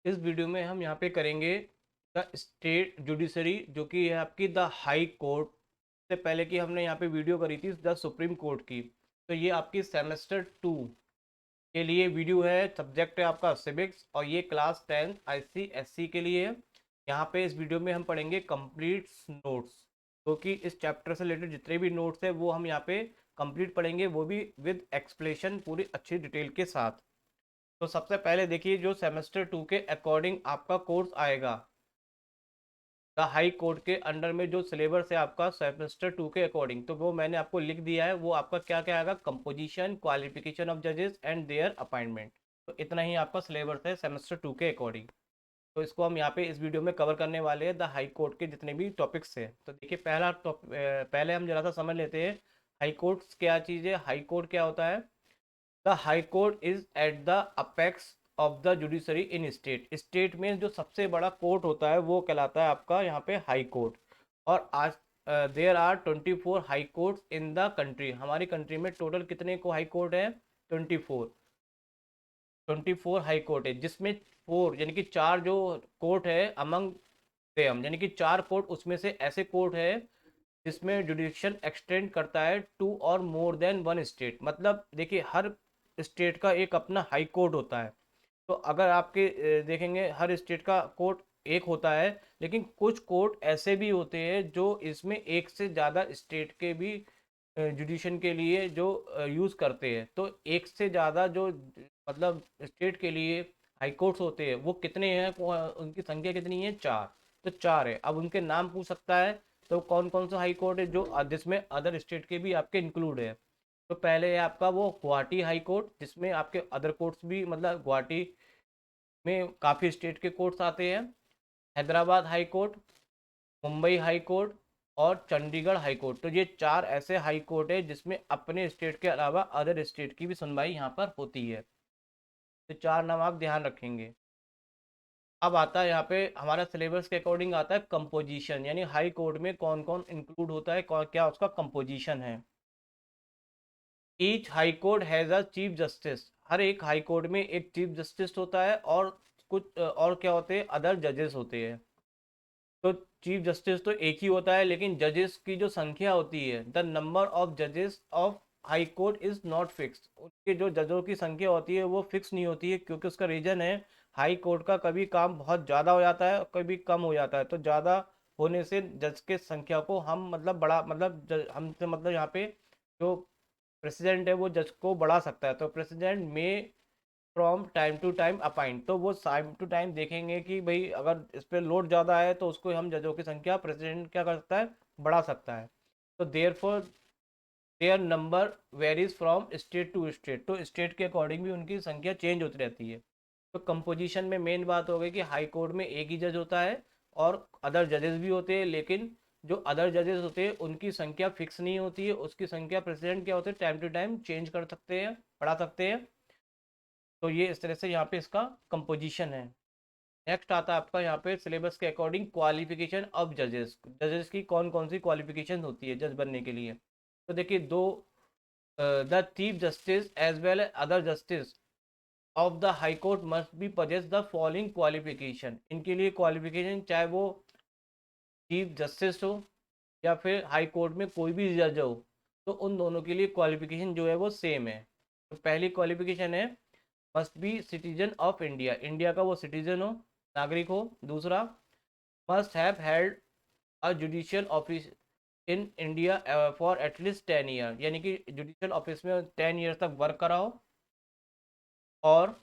इस वीडियो में हम यहाँ पे करेंगे द स्टेट जुडिशरी, जो कि है आपकी द हाई कोर्ट। से पहले की हमने यहाँ पे वीडियो करी थी द सुप्रीम कोर्ट की। तो ये आपकी सेमेस्टर 2 के लिए वीडियो है। सब्जेक्ट है आपका सिविक्स और ये क्लास 10 ICSC के लिए है। यहाँ पे इस वीडियो में हम पढ़ेंगे कंप्लीट नोट्स, तो कि इस चैप्टर से रिलेटेड जितने भी नोट्स है वो हम यहाँ पे कंप्लीट पढ़ेंगे, वो भी विद एक्सप्लेनेशन पूरी अच्छी डिटेल के साथ। तो सबसे पहले देखिए, जो सेमेस्टर 2 के अकॉर्डिंग आपका कोर्स आएगा द हाई कोर्ट के अंडर में, जो सिलेबस है आपका सेमेस्टर 2 के अकॉर्डिंग, तो वो मैंने आपको लिख दिया है। वो आपका क्या क्या आएगा, कंपोजिशन, क्वालिफिकेशन ऑफ जजेस एंड देयर अपॉइंटमेंट। तो इतना ही आपका सिलेबस है सेमेस्टर 2 के अकॉर्डिंग। तो इसको हम यहाँ पे इस वीडियो में कवर करने वाले हैं द हाई कोर्ट के जितने भी टॉपिक्स हैं। तो देखिए, पहले हम जरा सा समझ लेते हैं हाई कोर्ट क्या चीज़ है। हाई कोर्ट क्या होता है? The high court is at the apex of the judiciary in state. State में जो सबसे बड़ा कोर्ट होता है वो कहलाता है आपका यहाँ पे हाई कोर्ट। और आज there are 24 high courts in the country. हमारी कंट्री में टोटल कितने को हाई कोर्ट है? 24। 24 हाई कोर्ट है, जिसमें 4 यानी कि 4 जो कोर्ट है अमंग देम, यानी कि 4 कोर्ट उसमें से ऐसे कोर्ट है जिसमें जुडिक्शन एक्सटेंड करता है टू और मोर देन वन स्टेट। मतलब देखिए, हर स्टेट का एक अपना हाई कोर्ट होता है। तो अगर आपके देखेंगे हर स्टेट का कोर्ट एक होता है, लेकिन कुछ कोर्ट ऐसे भी होते हैं जो इसमें एक से ज़्यादा स्टेट के भी जुडिशन के लिए जो यूज़ करते हैं। तो एक से ज़्यादा जो मतलब स्टेट के लिए हाई कोर्ट्स होते हैं वो कितने हैं, उनकी संख्या कितनी है? 4। तो 4 है। अब उनके नाम पूछ सकता है, तो कौन कौन सा हाई कोर्ट है जो जिसमें अदर स्टेट के भी आपके इंक्लूड है? तो पहले है आपका वो गुवाहाटी हाई कोर्ट, जिसमें आपके अदर कोर्ट्स भी, मतलब गुवाहाटी में काफ़ी स्टेट के कोर्ट्स आते हैं। Hyderabad high court, Mumbai high court और चंडीगढ़ हाई कोर्ट। तो ये 4 ऐसे हाई कोर्ट है जिसमें अपने स्टेट के अलावा अदर स्टेट की भी सुनवाई यहाँ पर होती है। तो 4 नाम आप ध्यान रखेंगे। अब आता है यहाँ पे हमारा सिलेबस के अकॉर्डिंग आता है कंपोजिशन, यानी हाई कोर्ट में कौन कौन इंक्लूड होता है, कौन क्या उसका कंपोजिशन है। Each high court has a chief justice. हर एक हाई कोर्ट में एक चीफ जस्टिस होता है और कुछ और क्या होते हैं, अदर जजेस होते हैं। तो चीफ जस्टिस तो एक ही होता है, लेकिन जजेस की जो संख्या होती है, द नंबर ऑफ जजेस of high court is not fix. उनके जो जजों की संख्या होती है वो फिक्स नहीं होती है, क्योंकि उसका रीजन है हाई कोर्ट का कभी काम बहुत ज़्यादा हो जाता है, कभी कम हो जाता है। तो ज़्यादा होने से जज के संख्या को हम मतलब बड़ा, मतलब हमसे मतलब यहाँ पे जो प्रेसिडेंट है वो जज को बढ़ा सकता है। तो president may from time to time appoint, तो वो टाइम टू टाइम देखेंगे कि भाई अगर इस पर लोड ज़्यादा है तो उसको हम जजों की संख्या प्रेसिडेंट क्या कर सकता है, बढ़ा सकता है। तो therefore their number varies from state to state. तो स्टेट के अकॉर्डिंग भी उनकी संख्या चेंज होती रहती है। तो कंपोजिशन में मेन बात हो गई कि हाई कोर्ट में एक ही जज होता है और अदर जजेस भी होते हैं, लेकिन जो अदर जजेस होते हैं उनकी संख्या फिक्स नहीं होती है। उसकी संख्या प्रेसिडेंट क्या होते हैं, टाइम टू टाइम चेंज कर सकते हैं, बढ़ा सकते हैं। तो ये इस तरह से यहाँ पे इसका कंपोजिशन है। नेक्स्ट आता है आपका यहाँ पे सिलेबस के अकॉर्डिंग क्वालिफिकेशन ऑफ जजेस। जजेस की कौन कौन सी क्वालिफिकेशन होती है जज बनने के लिए? तो देखिए, दो the chief justice as well as other justice of the high court must be possess the following qualification. इनके लिए क्वालिफिकेशन, चाहे वो चीफ जस्टिस हो या फिर हाई कोर्ट में कोई भी जज हो, तो उन दोनों के लिए क्वालिफिकेशन जो है वो सेम है। तो पहली क्वालिफिकेशन है must be citizen of India, India का वो सिटीजन हो, नागरिक हो। दूसरा, must have held a judicial office in India for at least 10 year, यानी कि जुडिशियल ऑफिस में 10 ईयर तक वर्क करा हो। और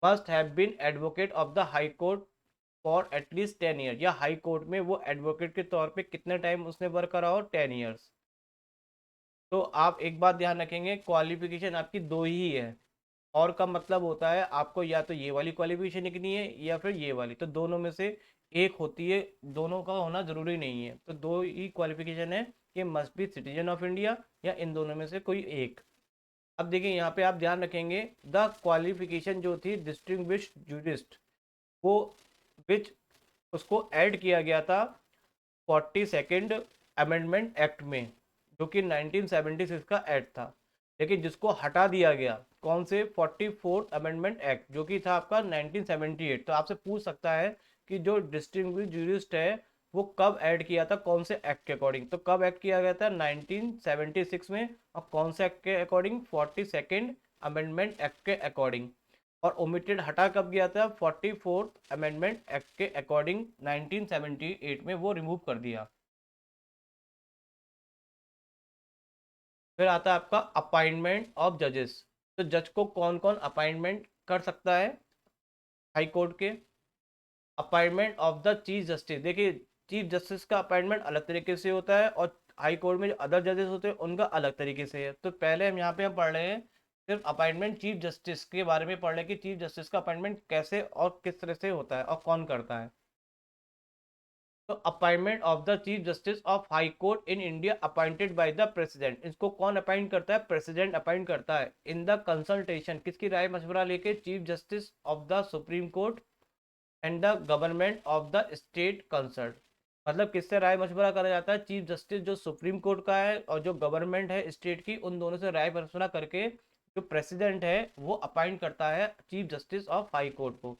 must have been advocate of the high court for at least 10 year, या हाई कोर्ट में वो एडवोकेट के तौर पे कितने टाइम उसने वर्क करा हो, 10 ईयर्स। तो आप एक बात ध्यान रखेंगे, क्वालिफिकेशन आपकी दो ही है। और का मतलब होता है आपको या तो ये वाली क्वालिफिकेशन लिखनी है या फिर ये वाली, तो दोनों में से एक होती है। दोनों का होना जरूरी नहीं है। तो दो ही क्वालिफिकेशन है कि must be citizen of India, या इन दोनों में से कोई एक। अब देखिए, यहाँ पे आप ध्यान रखेंगे द क्वालिफिकेशन जो थी डिस्टिंग्विश्ड जूरिस्ट, वो विच उसको ऐड किया गया था 42nd अमेंडमेंट एक्ट में, जो कि 1976 का एक्ट था। लेकिन जिसको हटा दिया गया कौन से 44th अमेंडमेंट एक्ट, जो कि था आपका 1978। तो आपसे पूछ सकता है कि जो डिस्टिंग्विश्ड जूरिस्ट है वो कब ऐड किया था, कौन से एक्ट के अकॉर्डिंग। तो कब एक्ट किया गया था, 1976 में। और कौन से एक्ट के अकॉर्डिंग, 42nd अमेंडमेंट एक्ट के अकॉर्डिंग। और ओमिटेड हटा कब गया था, 44th अमेंडमेंट एक्ट के अकॉर्डिंग 1978 में वो रिमूव कर दिया। फिर आता है आपका अपॉइंटमेंट ऑफ जजेस। तो जज को कौन कौन अपॉइंटमेंट कर सकता है हाई कोर्ट के। Appointment of the chief justice, देखिए चीफ जस्टिस का अपॉइंटमेंट अलग तरीके से होता है और हाई कोर्ट में जो अदर जजेस होते हैं उनका अलग तरीके से है। तो पहले हम यहाँ पे हम पढ़ रहे हैं सिर्फ अपॉइंटमेंट चीफ जस्टिस के बारे में पढ़ रहे हैं कि चीफ जस्टिस का अपॉइंटमेंट कैसे और किस तरह से होता है और कौन करता है। तो appointment of the chief justice of high court in India appointed by the president, इसको कौन अपॉइंट करता है, प्रेसिडेंट अपॉइंट करता है। इन द कंसल्टेशन, किसकी राय मशवरा लेके, chief justice of the supreme court and the government of the state concern. मतलब किससे राय मशवरा करा जाता है, चीफ जस्टिस जो सुप्रीम कोर्ट का है और जो गवर्नमेंट है स्टेट की, उन दोनों से राय मशवरा करके जो प्रेसिडेंट है वो अपॉइंट करता है chief justice of high court को।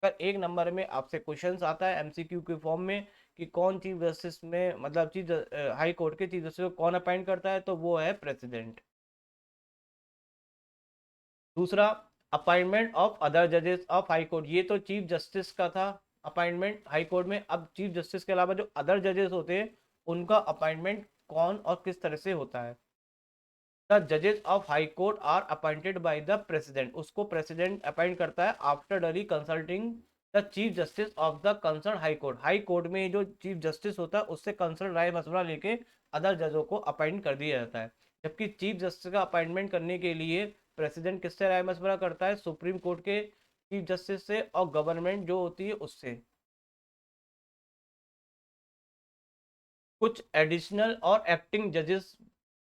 अगर एक नंबर में आपसे क्वेश्चंस आता है एमसीक्यू के फॉर्म में कि कौन चीफ जस्टिस में, मतलब चीफ हाई कोर्ट के चीफ जस्टिस को कौन अपॉइंट करता है, तो वो है प्रेसिडेंट। दूसरा, अपॉइंटमेंट ऑफ अदर जजेस ऑफ हाई कोर्ट, ये तो चीफ जस्टिस का था अपॉइंटमेंट हाई कोर्ट में। अब चीफ जस्टिस के अलावा जो अदर जजेस होते हैं उनका अपॉइंटमेंट कौन और किस तरह से होता है। द जजेस of high court are appointed by the president, उसको प्रेसिडेंट अपॉइंट करता है after duly consulting the chief justice of the concern high court. High court में जो चीफ जस्टिस होता है उससे कंसर्न राय मशवरा लेके अदर जजों को अपॉइंट कर दिया जाता है। जबकि चीफ जस्टिस का अपॉइंटमेंट करने के लिए प्रेसिडेंट किससे राय मशवरा करता है, सुप्रीम कोर्ट के चीफ जस्टिस से और गवर्नमेंट जो होती है उससे। कुछ एडिशनल और एक्टिंग जजेस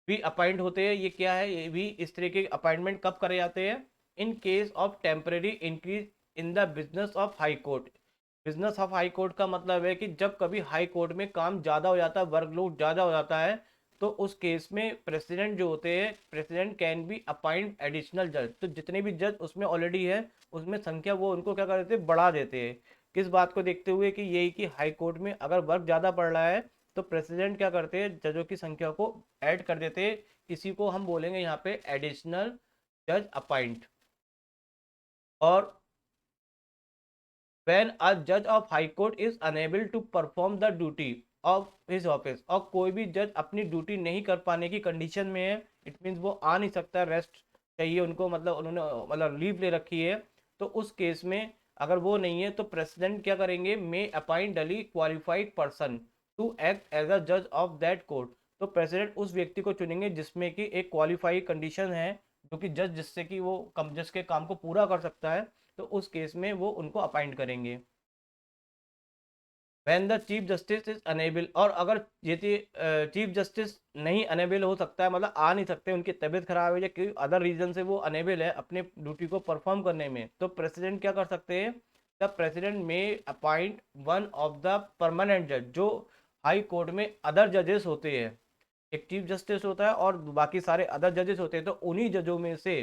भी अपॉइंट होते हैं। ये क्या है, ये भी इस तरह के अपॉइंटमेंट कब करे जाते हैं, in case of temporary increase in the business of high court. Business of high court का मतलब है कि जब कभी हाई कोर्ट में काम ज़्यादा हो जाता है, वर्कलोड ज़्यादा हो जाता है, तो उस केस में प्रेसिडेंट जो होते हैं, president can be appoint additional जज। तो जितने भी जज उसमें ऑलरेडी है उसमें संख्या वो उनको क्या कर देते हैं, बढ़ा देते हैं। किस बात को देखते हुए कि यही कि हाई कोर्ट में अगर वर्क ज़्यादा पड़ रहा है तो प्रेसिडेंट क्या करते हैं, जजों की संख्या को ऐड कर देते हैं। इसी को हम बोलेंगे यहाँ पे एडिशनल जज अपॉइंट। और when a judge of high court is unable to perform the duty of his office, और कोई भी जज अपनी ड्यूटी नहीं कर पाने की कंडीशन में है, इट मीन्स वो आ नहीं सकता, रेस्ट चाहिए उनको, मतलब उन्होंने मतलब लीव ले रखी है, तो उस केस में अगर वो नहीं है तो प्रेसिडेंट क्या करेंगे, may appoint duly qualified person to act as a जज ऑफ दैट कोर्ट। तो प्रेसिडेंट उस व्यक्ति को चुनेंगे जिसमें कि एक क्वालिफाइड कंडीशन है, जो कि जज जिससे कि वो जज के काम को पूरा कर सकता है, तो उस केस में वो उनको अपॉइंट करेंगे। When the chief justice is unable, और अगर ये चीफ जस्टिस नहीं अनेबल हो सकता है, मतलब आ नहीं सकते, उनकी तबीयत खराब है या कोई अदर रीजन से वो अनेबल है अपने ड्यूटी को परफॉर्म करने में, तो प्रेसिडेंट क्या कर सकते हैं, the president may appoint one of the permanent जज, जो हाई कोर्ट में अदर जजेस होते हैं, एक चीफ जस्टिस होता है और बाकी सारे अदर जजेस होते हैं, तो उन्हीं जजों में से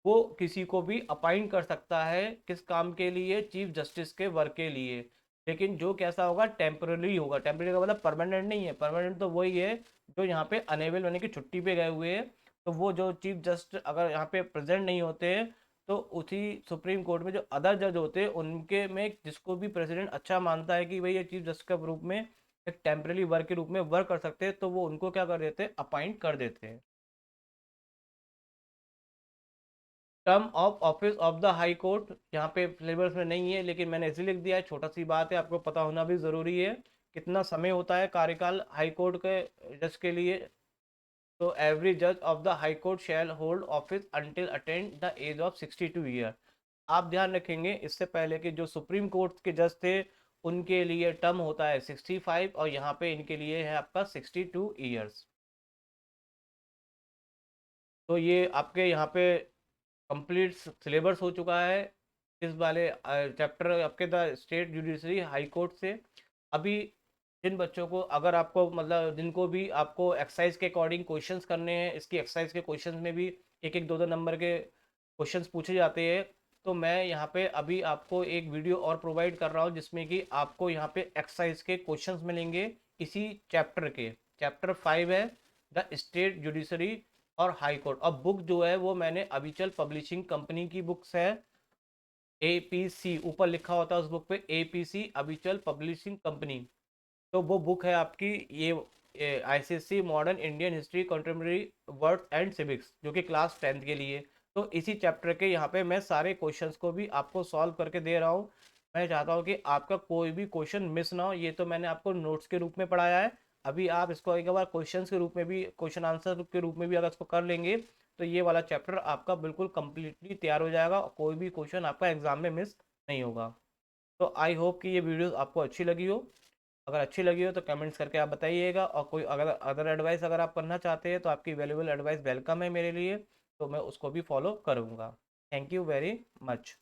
वो किसी को भी अपॉइंट कर सकता है, किस काम के लिए, चीफ जस्टिस के वर्क के लिए। लेकिन जो कैसा होगा, टेम्पररी होगा। टेम्पररी का मतलब परमानेंट नहीं है, परमानेंट तो वही है जो यहाँ पे अनेबल होने की छुट्टी पे गए हुए हैं। तो वो जो चीफ जस्टिस अगर यहाँ पे प्रेजेंट नहीं होते हैं, तो उसी सुप्रीम कोर्ट में जो अदर जज होते हैं उनके में जिसको भी प्रेसिडेंट अच्छा मानता है कि भाई ये चीफ जस्टिस के रूप में एक टेम्पररी वर्क के रूप में वर्क कर सकते हैं, तो वो उनको क्या कर देते हैं, अपॉइंट कर देते हैं। Term of office of the high court यहाँ पे सिलेबस में नहीं है, लेकिन मैंने इसे लिख दिया है, छोटा सी बात है, आपको पता होना भी जरूरी है। कितना समय होता है कार्यकाल हाई कोर्ट के जज के लिए, तो एवरी जज of the high court shall hold office until attend the age of 62 year. आप ध्यान रखेंगे इससे पहले कि जो सुप्रीम कोर्ट के जज थे उनके लिए टर्म होता है 65, और यहाँ पे इनके लिए है आपका 62 ईयर्स। तो ये आपके यहाँ पे कंप्लीट सिलेबस हो चुका है इस वाले चैप्टर आपके the state judiciary high court से। अभी जिन बच्चों को, अगर आपको मतलब जिनको भी आपको एक्सरसाइज के अकॉर्डिंग क्वेश्चंस करने हैं, इसकी एक्सरसाइज के क्वेश्चंस में भी एक एक दो दो नंबर के क्वेश्चंस पूछे जाते हैं। तो मैं यहाँ पे अभी आपको एक वीडियो और प्रोवाइड कर रहा हूँ जिसमें कि आपको यहाँ पे एक्सरसाइज के क्वेश्चंस मिलेंगे इसी चैप्टर के। चैप्टर 5 है द स्टेट जुडिशरी और हाई कोर्ट। अब बुक जो है वो मैंने अविचल पब्लिशिंग कंपनी की बुक्स है, APC ऊपर लिखा होता है उस बुक पे, APC अविचल पब्लिशिंग कंपनी। तो वो बुक है आपकी ये ICSE modern Indian history contemporary words and civics, जो कि क्लास 10th के लिए। तो इसी चैप्टर के यहाँ पे मैं सारे क्वेश्चंस को भी आपको सॉल्व करके दे रहा हूँ। मैं चाहता हूँ कि आपका कोई भी क्वेश्चन मिस ना हो। ये तो मैंने आपको नोट्स के रूप में पढ़ाया है, अभी आप इसको एक बार क्वेश्चन के रूप में भी, क्वेश्चन आंसर के रूप में भी अगर इसको कर लेंगे तो ये वाला चैप्टर आपका बिल्कुल कंप्लीटली तैयार हो जाएगा और कोई भी क्वेश्चन आपका एग्जाम में मिस नहीं होगा। तो आई होप कि ये वीडियो आपको अच्छी लगी हो। अगर अच्छी लगी हो तो कमेंट्स करके आप बताइएगा, और कोई अगर अदर एडवाइस अगर आप करना चाहते हैं तो आपकी वैल्यूबल एडवाइस वेलकम है मेरे लिए, तो मैं उसको भी फॉलो करूँगा। Thank you very much.